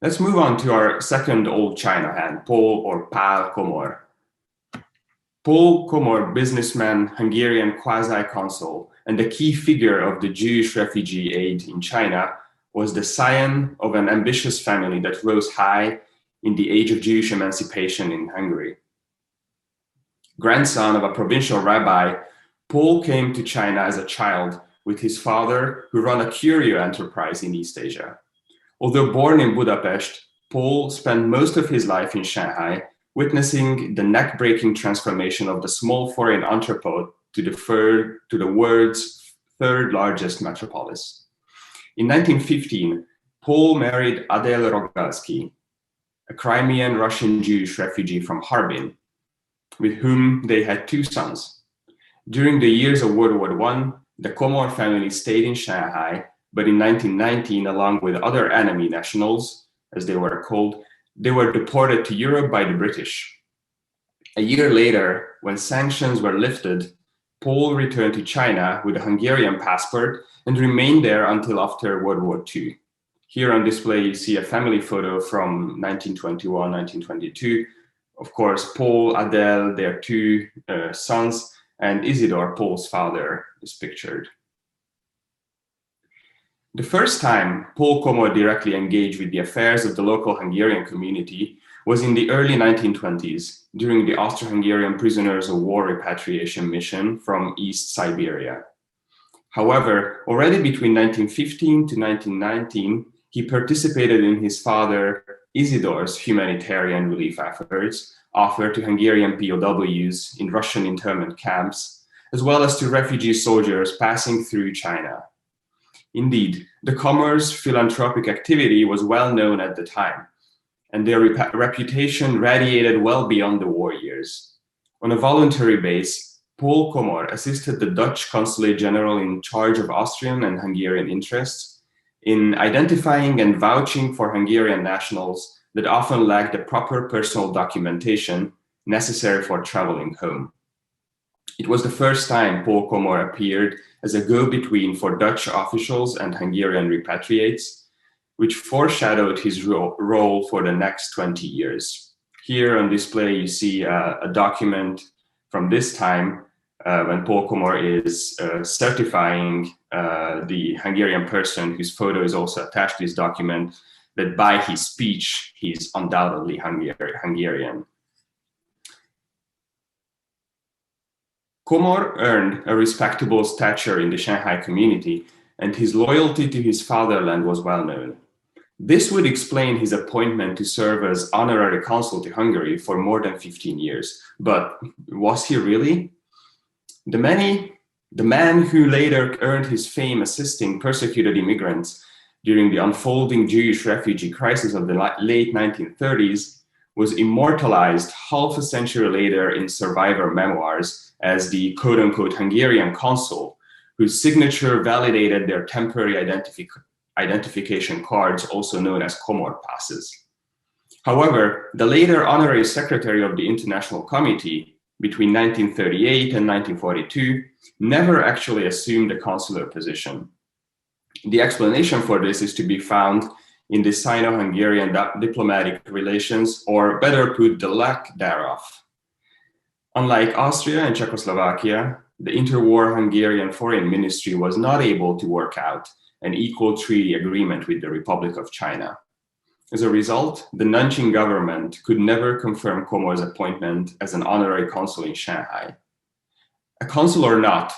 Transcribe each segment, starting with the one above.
Let's move on to our second old China hand, Paul or Pál Komor. Paul Komor, businessman, Hungarian quasi-Consul, and a key figure of the Jewish refugee aid in China, was the scion of an ambitious family that rose high in the age of Jewish emancipation in Hungary. Grandson of a provincial rabbi, Paul came to China as a child with his father, who ran a curio enterprise in East Asia. Although born in Budapest, Paul spent most of his life in Shanghai, witnessing the neck-breaking transformation of the small foreign entrepôt to the world's third largest metropolis. In 1915, Paul married Adele Rogalski, a Crimean Russian Jewish refugee from Harbin, with whom they had two sons. During the years of World War I, the Komor family stayed in Shanghai, but in 1919, along with other enemy nationals, as they were called, they were deported to Europe by the British. A year later, when sanctions were lifted, Paul returned to China with a Hungarian passport and remained there until after World War II. Here on display, you see a family photo from 1921, 1922. Of course, Paul, Adele, their two sons, and Isidor, Paul's father, is pictured. The first time Paul Komor directly engaged with the affairs of the local Hungarian community was in the early 1920s, during the Austro-Hungarian prisoners of war repatriation mission from East Siberia. However, already between 1915 to 1919, he participated in his father Isidor's humanitarian relief efforts offered to Hungarian POWs in Russian internment camps, as well as to refugee soldiers passing through China. Indeed, the Komor's philanthropic activity was well known at the time, and their reputation radiated well beyond the war years. On a voluntary base, Paul Komor assisted the Dutch Consulate General in charge of Austrian and Hungarian interests in identifying and vouching for Hungarian nationals that often lacked the proper personal documentation necessary for traveling home. It was the first time Paul Komor appeared as a go-between for Dutch officials and Hungarian repatriates, which foreshadowed his role for the next 20 years. Here on display, you see a document from this time when Paul Komor is certifying the Hungarian person whose photo is also attached to this document that by his speech, he's undoubtedly Hungarian. Komor earned a respectable stature in the Shanghai community, and his loyalty to his fatherland was well known. This would explain his appointment to serve as honorary consul to Hungary for more than 15 years. But was he really? The man who later earned his fame assisting persecuted immigrants during the unfolding Jewish refugee crisis of the late 1930s was immortalized half a century later in survivor memoirs as the quote-unquote Hungarian consul, whose signature validated their temporary identification cards, also known as Komor Passes. However, the later honorary secretary of the International Committee between 1938 and 1942 never actually assumed a consular position. The explanation for this is to be found in the Sino-Hungarian diplomatic relations, or better put, the lack thereof. Unlike Austria and Czechoslovakia, the interwar Hungarian foreign ministry was not able to work out an equal treaty agreement with the Republic of China. As a result, the Nanjing government could never confirm Komor's appointment as an honorary consul in Shanghai. A consul or not,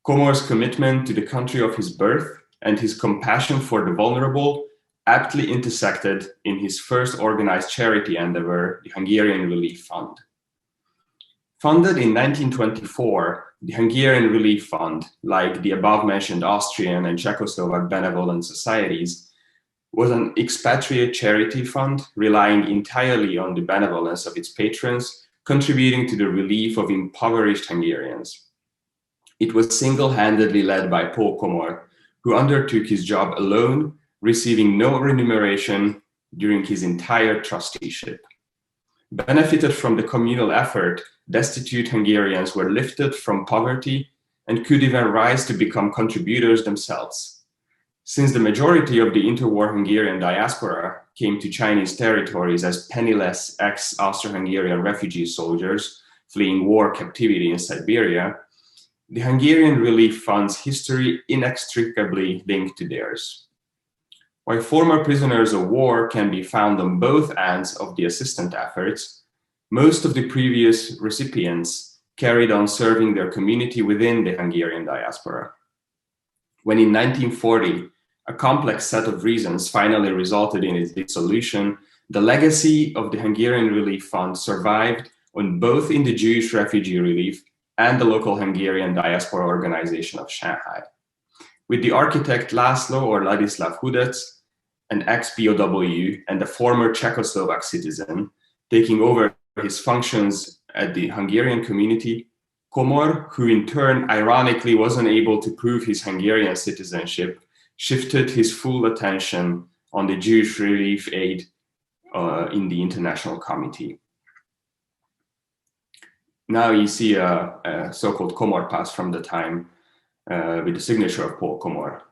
Komor's commitment to the country of his birth and his compassion for the vulnerable aptly intersected in his first organized charity endeavor, the Hungarian Relief Fund. Founded in 1924, the Hungarian Relief Fund, like the above-mentioned Austrian and Czechoslovak benevolent societies, was an expatriate charity fund relying entirely on the benevolence of its patrons, contributing to the relief of impoverished Hungarians. It was single-handedly led by Paul Komor, who undertook his job alone, receiving no remuneration during his entire trusteeship. Benefited from the communal effort, destitute Hungarians were lifted from poverty and could even rise to become contributors themselves. Since the majority of the interwar Hungarian diaspora came to Chinese territories as penniless ex-Austro-Hungarian refugee soldiers fleeing war captivity in Siberia, the Hungarian Relief Fund's history inextricably linked to theirs. While former prisoners of war can be found on both ends of the assistance efforts, most of the previous recipients carried on serving their community within the Hungarian diaspora. When in 1940, a complex set of reasons finally resulted in its dissolution, the legacy of the Hungarian Relief Fund survived on both in the Jewish refugee relief and the local Hungarian diaspora organization of Shanghai. With the architect László or Ladislav Hudec, an ex-POW and a former Czechoslovak citizen, taking over his functions at the Hungarian community, Komor, who in turn ironically wasn't able to prove his Hungarian citizenship, shifted his full attention on the Jewish relief aid in the International Committee. Now you see a so-called Komor Pass from the time with the signature of Paul Komor.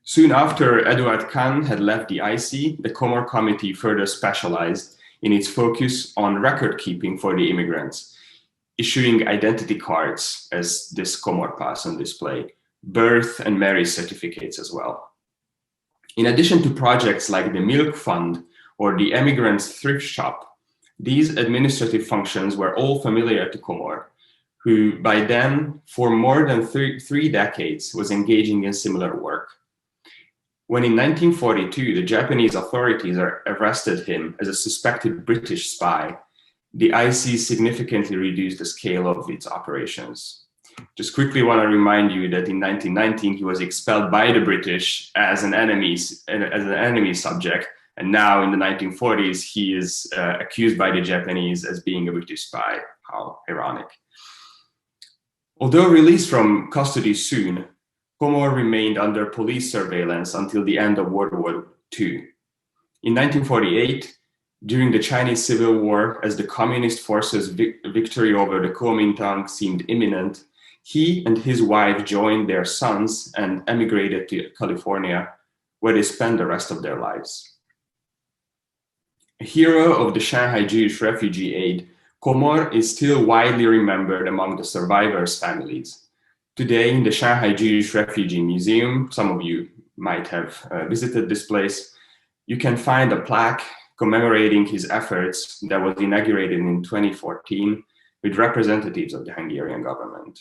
Soon after Eduard Kahn had left the IC, the Komor Committee further specialized in its focus on record keeping for the immigrants, issuing identity cards as this Komor Pass on display, birth and marriage certificates as well. In addition to projects like the Milk Fund or the Emigrants Thrift Shop, these administrative functions were all familiar to Komor, who by then, for more than three decades, was engaging in similar work. When in 1942, the Japanese authorities arrested him as a suspected British spy, the IC significantly reduced the scale of its operations. Just quickly want to remind you that in 1919, he was expelled by the British as an enemy subject, and now in the 1940s, he is accused by the Japanese as being a British spy. How ironic. Although released from custody soon, Komor remained under police surveillance until the end of World War II. In 1948, during the Chinese Civil War, as the communist forces' victory over the Kuomintang seemed imminent, he and his wife joined their sons and emigrated to California, where they spent the rest of their lives. A hero of the Shanghai Jewish refugee aid, Komor is still widely remembered among the survivors' families. Today, in the Shanghai Jewish Refugee Museum, some of you might have visited this place, you can find a plaque commemorating his efforts that was inaugurated in 2014 with representatives of the Hungarian government.